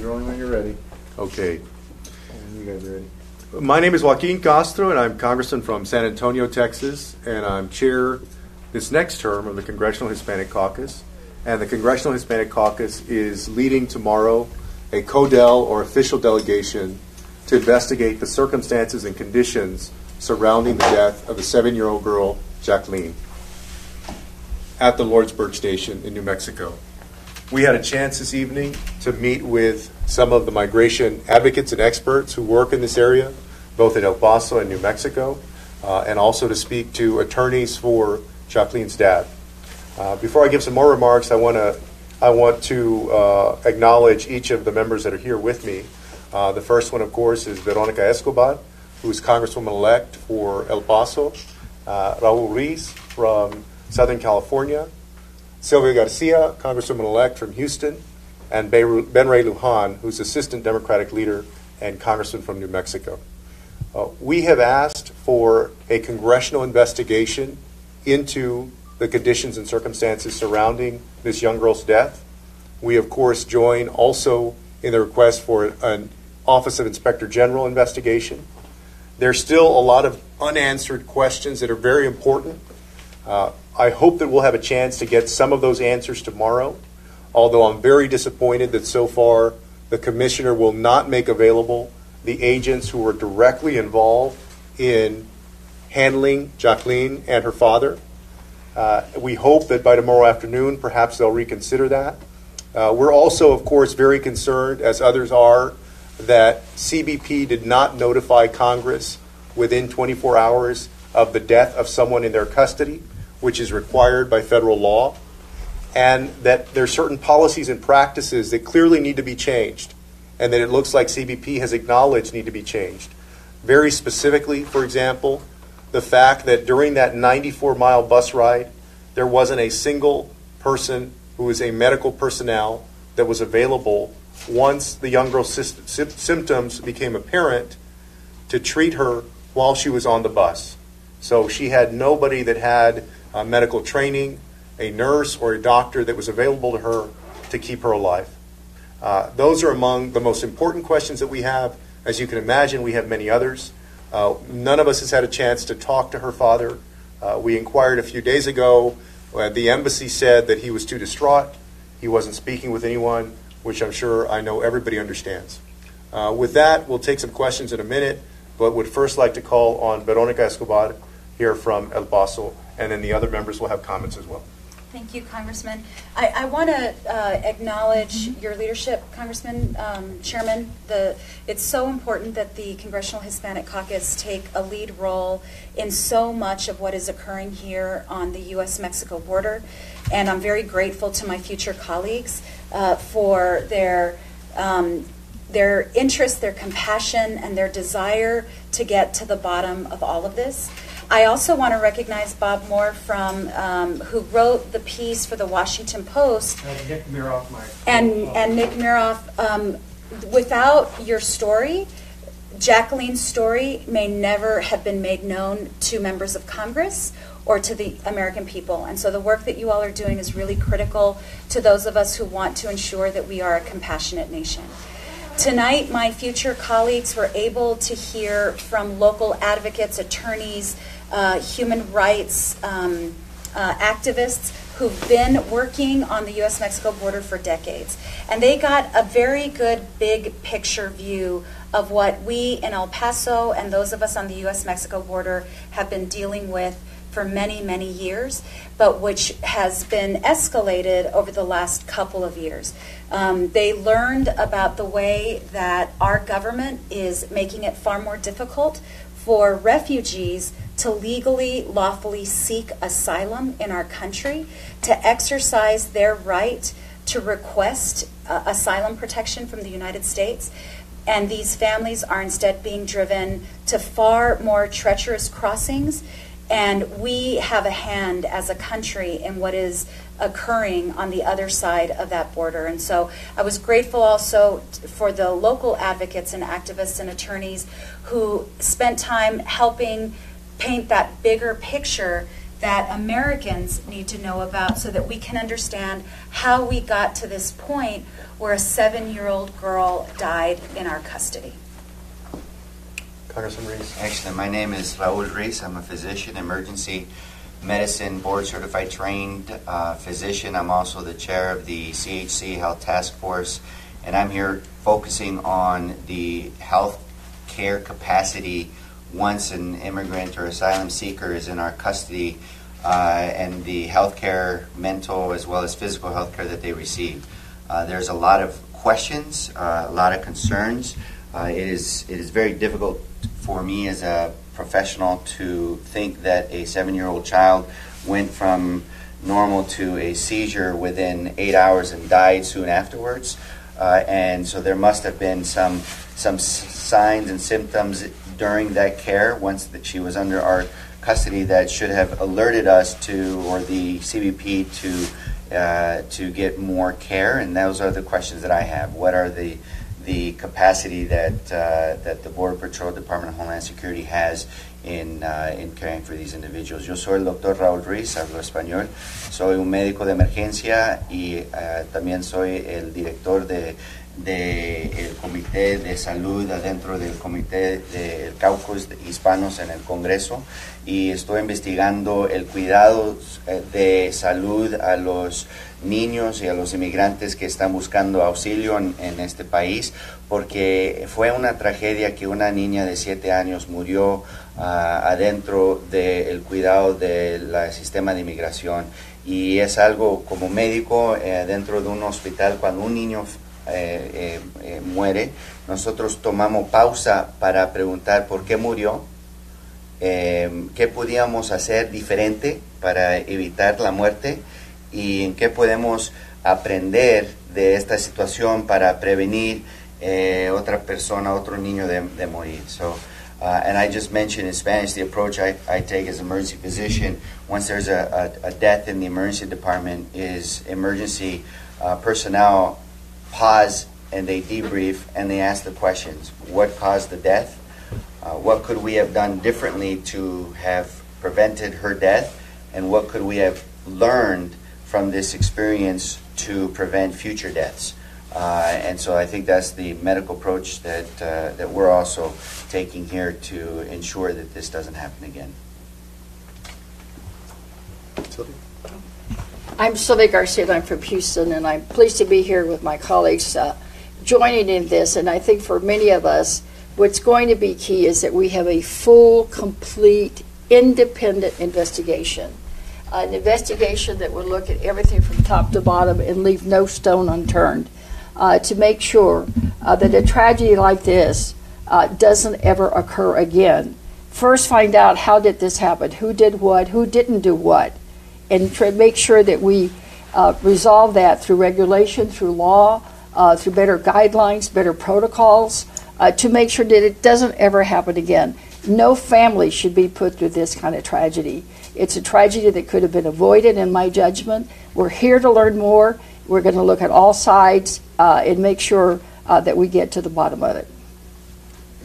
Cameras rolling when you're ready. Okay. And you guys are ready. My name is Joaquin Castro, and I'm Congressman from San Antonio, Texas, and I'm chair this next term of the Congressional Hispanic Caucus. And the Congressional Hispanic Caucus is leading tomorrow a CODEL or official delegation to investigate the circumstances and conditions surrounding the death of the 7-year-old girl, Jacqueline, at the Lordsburg Station in New Mexico. We had a chance this evening to meet with some of the migration advocates and experts who work in this area, both in El Paso and New Mexico, and also to speak to attorneys for Jacqueline's dad. Before I give some more remarks, I want to acknowledge each of the members that are here with me. The first one, of course, is Veronica Escobar, who is Congresswoman-elect for El Paso, Raul Ruiz from Southern California, Sylvia Garcia, Congresswoman-elect from Houston, and Ben Ray Lujan, who's Assistant Democratic Leader and Congressman from New Mexico. We have asked for a congressional investigation into the conditions and circumstances surrounding this young girl's death. We, of course, join also in the request for an Office of Inspector General investigation. There's still a lot of unanswered questions that are very important. I hope that we'll have a chance to get some of those answers tomorrow, although I'm very disappointed that so far the Commissioner will not make available the agents who were directly involved in handling Jacqueline and her father. We hope that by tomorrow afternoon, perhaps they'll reconsider that. We're also, of course, very concerned, as others are, that CBP did not notify Congress within 24 hours of the death of someone in their custody, which is required by federal law, and that there are certain policies and practices that clearly need to be changed, and that it looks like CBP has acknowledged need to be changed. Very specifically, for example, the fact that during that 94-mile bus ride, there wasn't a single person who was a medical personnel that was available once the young girl's symptoms became apparent to treat her while she was on the bus. So she had nobody that had medical training, a nurse or a doctor that was available to her to keep her alive. Those are among the most important questions that we have. As you can imagine, we have many others. None of us has had a chance to talk to her father. We inquired a few days ago. The embassy said that he was too distraught. He wasn't speaking with anyone, which I know everybody understands. With that, we'll take some questions in a minute, but would first like to call on Veronica Escobar here from El Paso, and then the other members will have comments as well. Thank you, Congressman. I want to acknowledge your leadership, Congressman, Chairman. It's so important that the Congressional Hispanic Caucus take a lead role in so much of what is occurring here on the U.S.-Mexico border, and I'm very grateful to my future colleagues for their interest, their compassion, and their desire to get to the bottom of all of this. I also want to recognize Bob Moore who wrote the piece for the Washington Post. Nick Miroff, and Nick Miroff. Without your story, Jacqueline's story may never have been made known to members of Congress or to the American people. And so the work that you all are doing is really critical to those of us who want to ensure that we are a compassionate nation. Tonight, my future colleagues were able to hear from local advocates, attorneys, human rights activists who've been working on the U.S.-Mexico border for decades. And they got a very good big picture view of what we in El Paso and those of us on the U.S.-Mexico border have been dealing with for many, many years, but which has been escalated over the last couple of years. They learned about the way that our government is making it far more difficult for refugees to legally, lawfully seek asylum in our country, to exercise their right to request asylum protection from the United States. And these families are instead being driven to far more treacherous crossings. And we have a hand as a country in what is occurring on the other side of that border. And so I was grateful also for the local advocates and activists and attorneys who spent time helping paint that bigger picture that Americans need to know about so that we can understand how we got to this point where a 7-year-old girl died in our custody? Congressman Reese. Excellent. My name is Raul Reese. I'm a physician, emergency medicine board certified trained physician. I'm also the chair of the CHC Health Task Force, and I'm here focusing on the health care capacity once an immigrant or asylum seeker is in our custody, and the health care, mental as well as physical health care that they receive. There's a lot of questions, a lot of concerns. It is very difficult for me as a professional to think that a 7-year-old child went from normal to a seizure within 8 hours and died soon afterwards. And so there must have been some signs and symptoms during that care once that she was under our custody that should have alerted us to, or the CBP to get more care. And those are the questions that I have. What are the capacity that the Border Patrol, Department of Homeland Security has in caring for these individuals. Yo soy el doctor Raúl Ruiz, hablo español, soy un médico de emergencia y también soy el director del Comité de Salud adentro del Comité del Caucus de Hispanos en el Congreso, y estoy investigando el cuidado de salud a los niños y a los inmigrantes que están buscando auxilio en este país, porque fue una tragedia que una niña de 7 años murió adentro del cuidado del sistema de inmigración, y es algo como médico dentro de un hospital. Cuando un niño muere, nosotros tomamos pausa para preguntar por qué murió, qué podíamos hacer diferente para evitar la muerte y en qué podemos aprender de esta situación para prevenir otra persona, otro niño de morir. So, and I just mentioned in Spanish the approach I take as an emergency physician once there's a death in the emergency department is emergency personnel pause and they debrief and they ask the questions. What caused the death? What could we have done differently to have prevented her death? And what could we have learned from this experience to prevent future deaths? And so I think that's the medical approach that we're also taking here to ensure that this doesn't happen again. Sylvia? I'm Sylvia Garcia, and I'm from Houston, and I'm pleased to be here with my colleagues joining in this. And I think for many of us, what's going to be key is that we have a full, complete, independent investigation. An investigation that will look at everything from top to bottom and leave no stone unturned to make sure that a tragedy like this doesn't ever occur again. First, find out how did this happen, who did what, who didn't do what, and try to make sure that we resolve that through regulation, through law, through better guidelines, better protocols, to make sure that it doesn't ever happen again. No family should be put through this kind of tragedy. It's a tragedy that could have been avoided, in my judgment. We're here to learn more. We're going to look at all sides and make sure that we get to the bottom of it.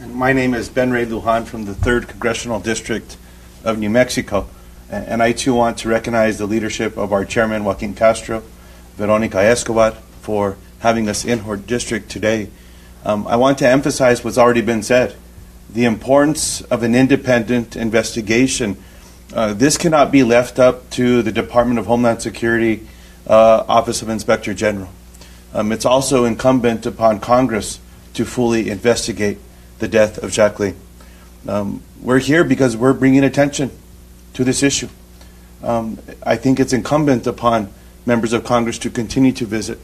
My name is Ben Ray Lujan from the 3rd Congressional District of New Mexico. And I too want to recognize the leadership of our chairman, Joaquin Castro, Veronica Escobar, for having us in her district today. I want to emphasize what's already been said, the importance of an independent investigation. This cannot be left up to the Department of Homeland Security Office of Inspector General. It's also incumbent upon Congress to fully investigate the death of Jacqueline. We're here because we're bringing attention to this issue. I think it's incumbent upon members of Congress to continue to visit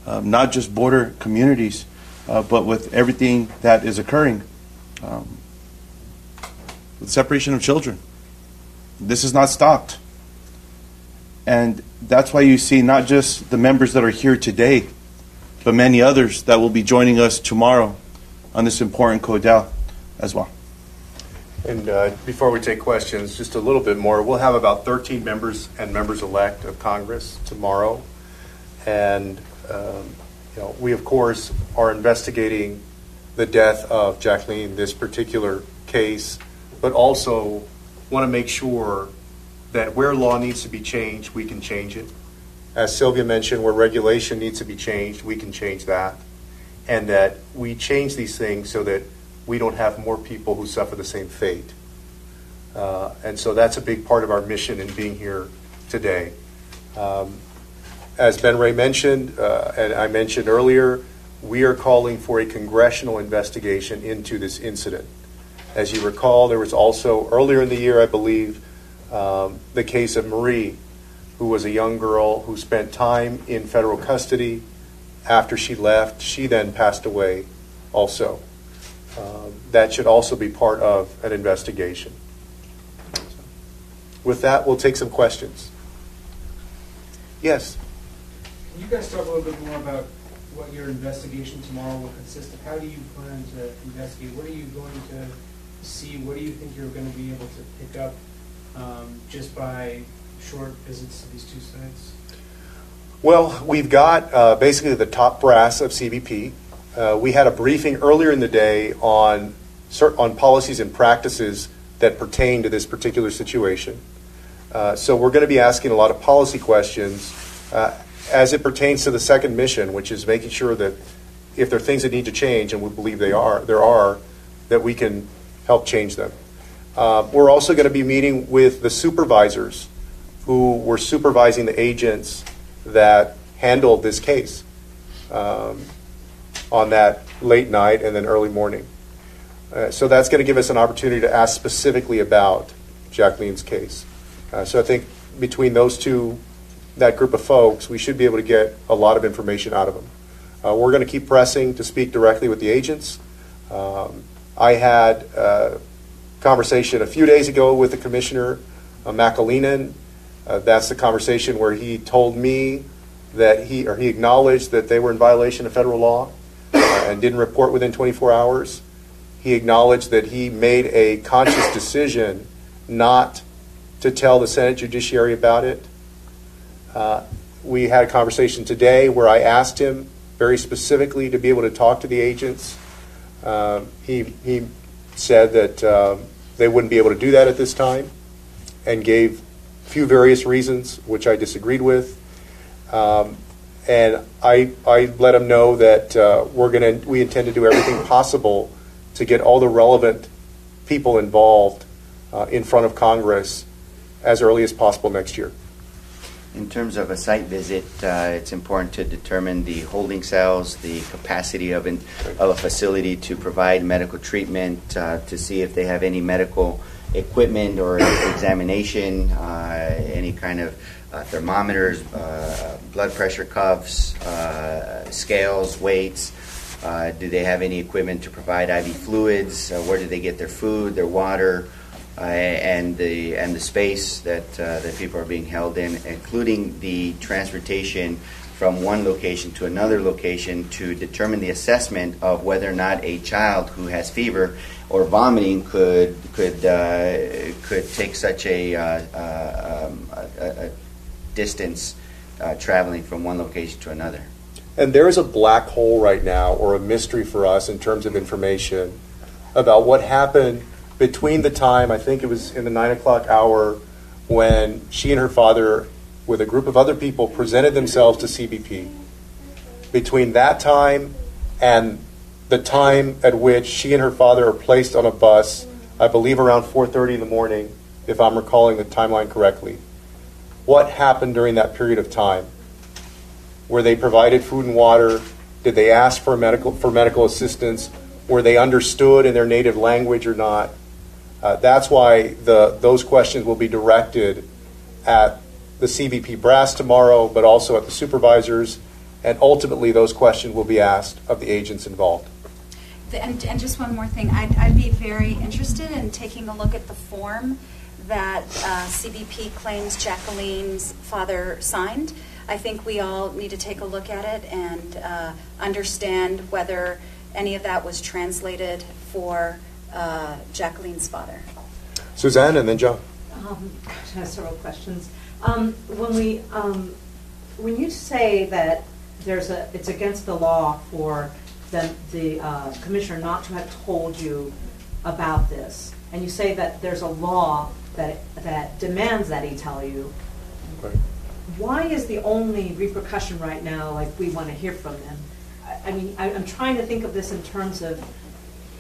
not just border communities, but with everything that is occurring with separation of children. This is not stopped. And that's why you see not just the members that are here today, but many others that will be joining us tomorrow on this important CODEL as well. And before we take questions, just a little bit more. We'll have about 13 members and members-elect of Congress tomorrow. And we, of course, are investigating the death of Jacqueline, this particular case, but also want to make sure that where law needs to be changed, we can change it. As Sylvia mentioned, where regulation needs to be changed, we can change that. And that we change these things so that we don't have more people who suffer the same fate. And so that's a big part of our mission in being here today. As Ben Ray mentioned, and I mentioned earlier, we are calling for a congressional investigation into this incident. As you recall, there was also, earlier in the year, I believe, the case of Marie, who was a young girl who spent time in federal custody. After she left, she then passed away also. That should also be part of an investigation. With that, we'll take some questions. Yes? Can you guys talk a little bit more about what your investigation tomorrow will consist of? How do you plan to investigate? What are you going to see? What do you think you're going to be able to pick up just by short visits to these two sites? Well, we've got basically the top brass of CBP. We had a briefing earlier in the day on policies and practices that pertain to this particular situation. So we're going to be asking a lot of policy questions as it pertains to the second mission, which is making sure that if there are things that need to change, and we believe there are, that we can help change them. We're also going to be meeting with the supervisors who were supervising the agents that handled this case on that late night and then early morning. So that's going to give us an opportunity to ask specifically about Jacqueline's case. So I think between those two, that group of folks, we should be able to get a lot of information out of them. We're going to keep pressing to speak directly with the agents. I had a conversation a few days ago with the Commissioner McAleenan. That's the conversation where he told me that he acknowledged that they were in violation of federal law and didn't report within 24 hours. He acknowledged that he made a conscious decision not to tell the Senate Judiciary about it. We had a conversation today where I asked him very specifically to be able to talk to the agents. He said that they wouldn't be able to do that at this time and gave a few various reasons, which I disagreed with. And I let him know that we intend to do everything possible to get all the relevant people involved in front of Congress as early as possible next year. In terms of a site visit, it's important to determine the holding cells, the capacity of a facility to provide medical treatment, to see if they have any medical equipment or examination, any kind of thermometers, blood pressure cuffs, scales, weights. Do they have any equipment to provide IV fluids? Where do they get their food, their water? And the space that people are being held in, including the transportation from one location to another location to determine the assessment of whether or not a child who has fever or vomiting could take such a distance traveling from one location to another. And there is a black hole right now, or a mystery for us in terms of information about what happened between the time, I think it was in the 9 o'clock hour, when she and her father, with a group of other people, presented themselves to CBP. Between that time and the time at which she and her father are placed on a bus, I believe around 4:30 in the morning, if I'm recalling the timeline correctly. What happened during that period of time? Were they provided food and water? Did they ask for medical assistance? Were they understood in their native language or not? That's why those questions will be directed at the CBP brass tomorrow, but also at the supervisors, and ultimately those questions will be asked of the agents involved. And just one more thing, I'd be very interested in taking a look at the form that CBP claims Jacqueline's father signed. I think we all need to take a look at it and understand whether any of that was translated for Jacqueline's father. Suzanne and then John. I have several questions. When you say that it's against the law for the commissioner not to have told you about this, and you say that there's a law that demands that he tell you, Right. why is the only repercussion right now, like, we want to hear from them? I mean, I'm trying to think of this in terms of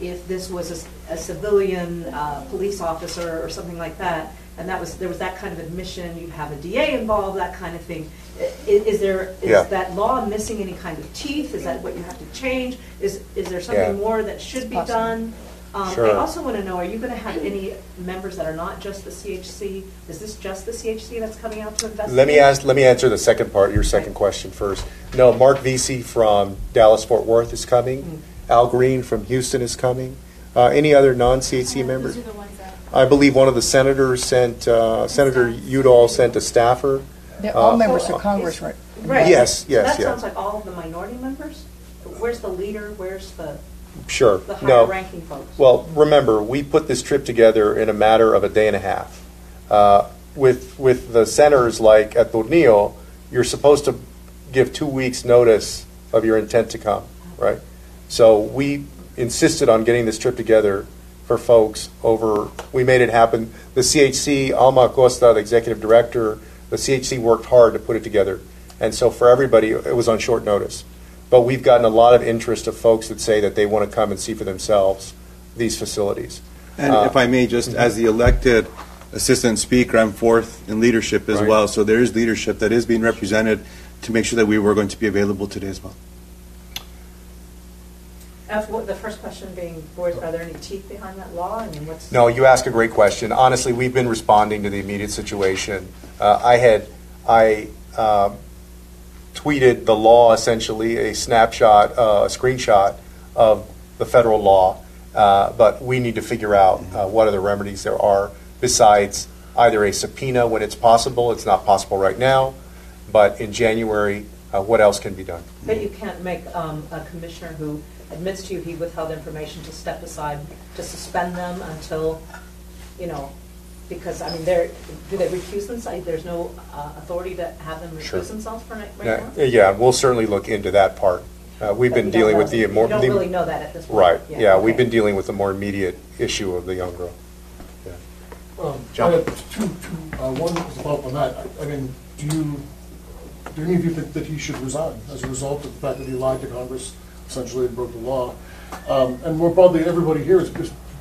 if this was a civilian police officer or something like that, and there was that kind of admission, you have a DA involved, that kind of thing. Is that law missing any kind of teeth? Is that what you have to change? Is there something more that should be done? Sure. I also want to know, are you going to have any members that are not just the CHC? Is this just the CHC that's coming out to investigate? Let me answer the second part, your second question first. No, Mark Vesey from Dallas-Fort Worth is coming. Al Green from Houston is coming. Any other non-CHC members? Those are the ones that I believe one of the senators sent, Senator Udall sent a staffer. They're all members of Congress, right? Right. Yes, So that yeah. sounds like all of the minority members? Where's the leader? Where's the Sure. higher ranking folks? Well, remember, we put this trip together in a matter of a day and a half. With the centers like at Tornillo, you're supposed to give 2 weeks' notice of your intent to come, right? So we insisted on getting this trip together for folks we made it happen. The CHC, Alma Acosta, the executive director, the CHC worked hard to put it together. And so for everybody, it was on short notice. But we've gotten a lot of interest of folks that say that they want to come and see for themselves these facilities. And if I may, just as the elected assistant speaker, I'm fourth in leadership as Right. well. So there is leadership that is being represented to make sure that we were going to be available today as well. The first question being, Boris, are there any teeth behind that law? I mean, what's... No, you ask a great question. Honestly, we've been responding to the immediate situation. I tweeted the law, essentially, a snapshot, a screenshot of the federal law, but we need to figure out what other remedies there are besides either a subpoena when it's possible. It's not possible right now, but in January, what else can be done? But you can't make a commissioner who admits to you he withheld information to step aside, to suspend them until, because, I mean, do they recuse themselves? There's no authority to have them recuse Sure. themselves for right now? Yeah, we'll certainly look into that part. We've been dealing with the more... You don't really know that at this point? Right, yeah, okay. we've been dealing with the more immediate issue of the young girl. John? One to follow up on that. I mean, do any of you think that he should resign as a result of the fact that he lied to Congress, essentially, and broke the law? And more broadly, everybody here is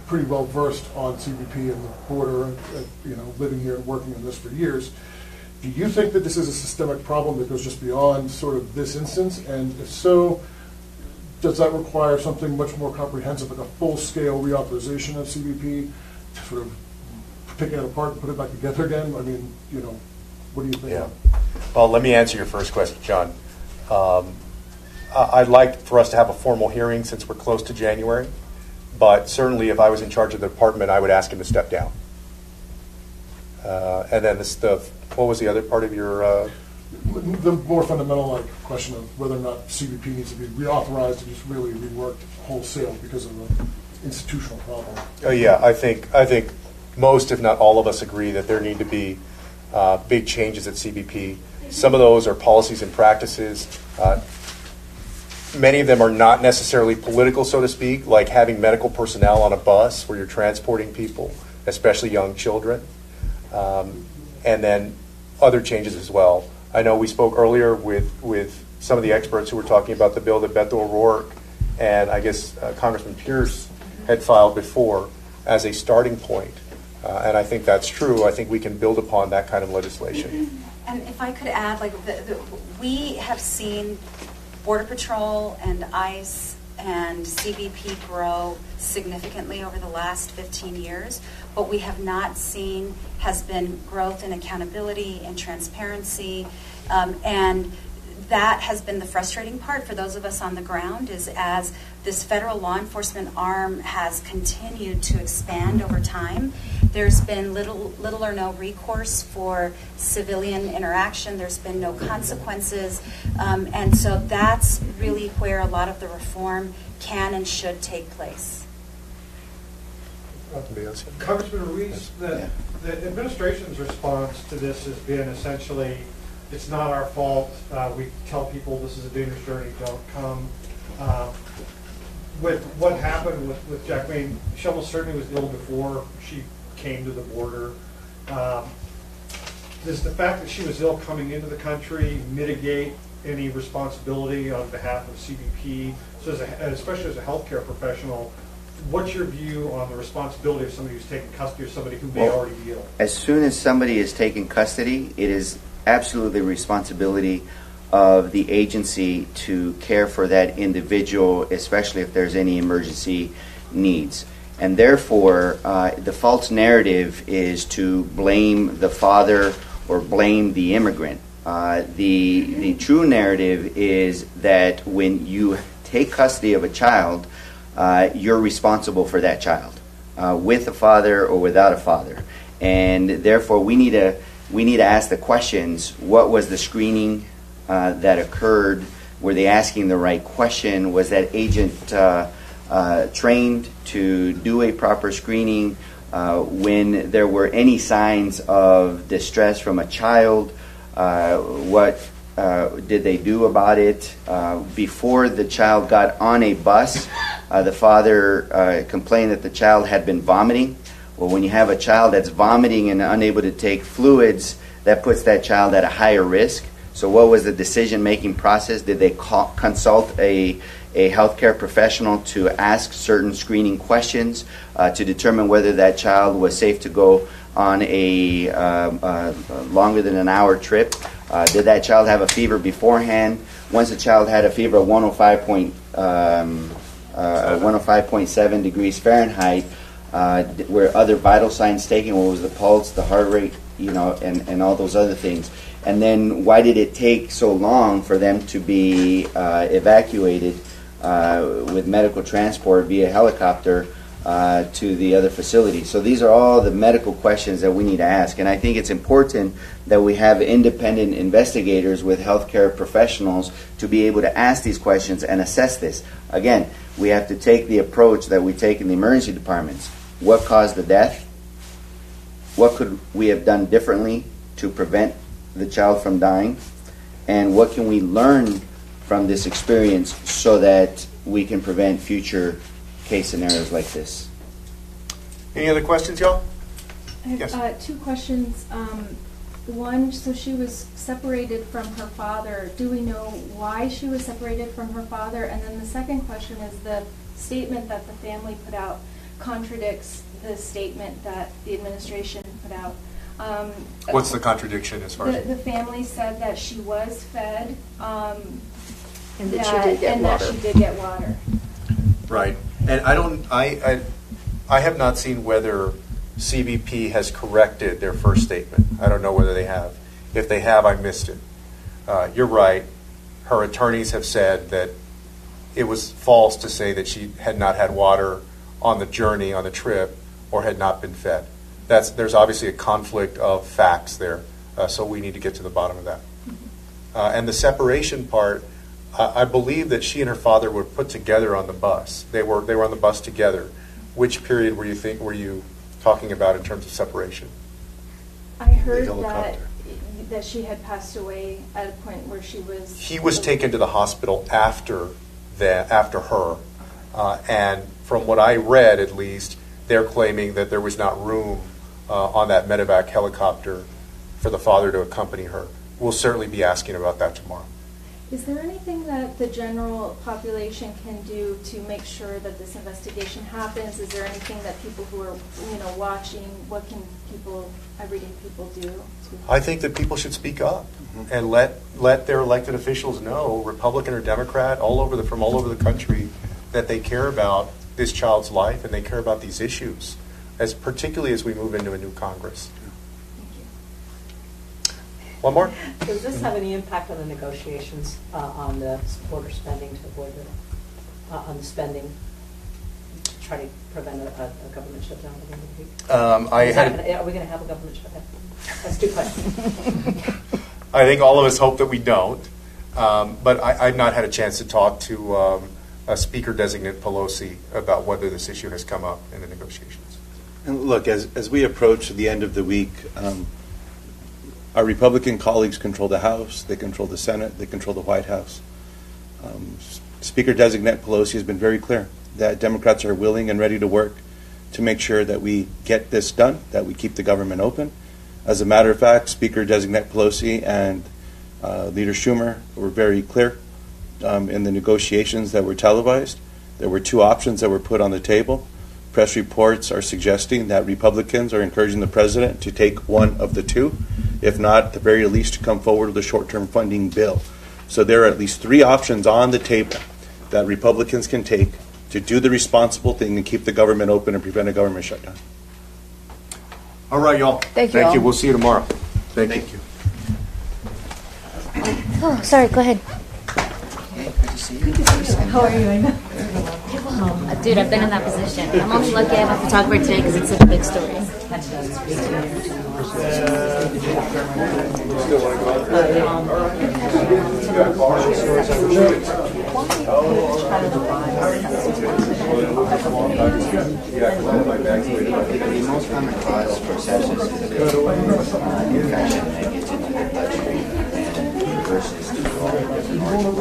pretty well versed on CBP and the border, living here and working on this for years. Do you think that this is a systemic problem that goes just beyond sort of this instance? And if so, does that require something much more comprehensive, like a full-scale reauthorization of CBP, to sort of pick it apart and put it back together again? I mean, what do you think? Yeah. Well, let me answer your first question, John. I'd like for us to have a formal hearing since we're close to January, but certainly if I was in charge of the department, I would ask him to step down. And then what was the other part of your... The more fundamental question of whether or not CBP needs to be reauthorized and just really reworked wholesale because of an institutional problem. Yeah, I think most, if not all of us, agree that there need to be big changes at CBP. Some of those are policies and practices. Many of them are not necessarily political, so to speak, like having medical personnel on a bus where you're transporting people, especially young children. And then other changes as well. I know we spoke earlier with some of the experts who were talking about the bill that Beto O'Rourke and I guess Congressman Pierce had filed before as a starting point. And I think that's true. I think we can build upon that kind of legislation. And if I could add, we have seen Border Patrol and ICE and CBP grow significantly over the last 15 years. What we have not seen has been growth in accountability and transparency, and that has been the frustrating part for those of us on the ground, is as this federal law enforcement arm has continued to expand over time, there's been little or no recourse for civilian interaction. There's been no consequences. And so that's really where a lot of the reform can and should take place. Congressman Ruiz, the administration's response to this has been essentially, it's not our fault. We tell people this is a dangerous journey, don't come. With what happened with Jacqueline, she almost certainly was ill before she came to the border. Does the fact that she was ill coming into the country mitigate any responsibility on behalf of CBP? So especially as a healthcare professional, what's your view on the responsibility of somebody who's taking custody of somebody who may already be ill? As soon as somebody is taking custody, it is absolutely the responsibility of the agency to care for that individual, especially if there's any emergency needs. And therefore, the false narrative is to blame the father or blame the immigrant. The true narrative is that when you take custody of a child, you're responsible for that child, with a father or without a father. And therefore, we need to ask the questions: what was the screening that occurred? Were they asking the right question? Was that agent trained to do a proper screening? When there were any signs of distress from a child, what did they do about it? Before the child got on a bus, the father complained that the child had been vomiting. Well, when you have a child that's vomiting and unable to take fluids, that puts that child at a higher risk. So what was the decision-making process? Did they consult a healthcare professional to ask certain screening questions to determine whether that child was safe to go on a longer than an hour trip? Did that child have a fever beforehand? Once the child had a fever of 105.7 degrees Fahrenheit, were other vital signs taken? What was the pulse, the heart rate, and all those other things? And then why did it take so long for them to be evacuated with medical transport via helicopter to the other facility? So these are all the medical questions that we need to ask. And I think it's important that we have independent investigators with healthcare professionals to be able to ask these questions and assess this. Again, we have to take the approach that we take in the emergency departments. What caused the death? What could we have done differently to prevent the child from dying? And what can we learn from this experience so that we can prevent future case scenarios like this? Any other questions, y'all? I have Yes. two questions. One, so she was separated from her father. Do we know why she was separated from her father? And then the second question is, the statement that the family put out contradicts the statement that the administration put out. What's the contradiction as far as? The family said that she was fed, And that she did get that water. she did get water. Right. And I have not seen whether CBP has corrected their first statement. I don't know whether they have. If they have, I missed it. You're right. Her attorneys have said that it was false to say that she had not had water on the journey, on the trip, or had not been fed. There's obviously a conflict of facts there, so we need to get to the bottom of that. And the separation part, I believe that she and her father were put together on the bus. They were on the bus together. Which period were you talking about in terms of separation? I heard The helicopter. that she had passed away at a point where she was... He was taken to the hospital after her, and from what I read, at least, they're claiming that there was not room on that medevac helicopter for the father to accompany her. We'll certainly be asking about that tomorrow. Is there anything that the general population can do to make sure that this investigation happens? Is there anything that people who are, watching, what can everyday people do? I think that people should speak up and let their elected officials know, Republican or Democrat, from all over the country, that they care about this child's life and they care about these issues, particularly as we move into a new Congress. One more? Does this have any impact on the negotiations on the border spending to avoid on the spending to try to prevent a government shutdown at the end of the week? Are we going to have a government shutdown? That's two questions. I think all of us hope that we don't, but I've not had a chance to talk to Speaker-designate Pelosi about whether this issue has come up in the negotiations. And look, as we approach the end of the week, our Republican colleagues control the House, they control the Senate, they control the White House. Speaker-designate Pelosi has been very clear that Democrats are willing and ready to work to make sure that we get this done, that we keep the government open, As a matter of fact, Speaker-designate Pelosi and Leader Schumer were very clear in the negotiations that were televised. There were two options that were put on the table. Press reports are suggesting that Republicans are encouraging the president to take one of the two, if not, at the very least, to come forward with a short-term funding bill. So there are at least three options on the table that Republicans can take to do the responsible thing and keep the government open and prevent a government shutdown. All right, y'all. Thank you all. We'll see you tomorrow. Thank you. Oh, sorry, go ahead. How are you? I know. Dude, I've been in that position. I'm only lucky I have a photographer today because it's such a big story. The most common cause for sepsis is infection that gets into the bloodstream versus different organs.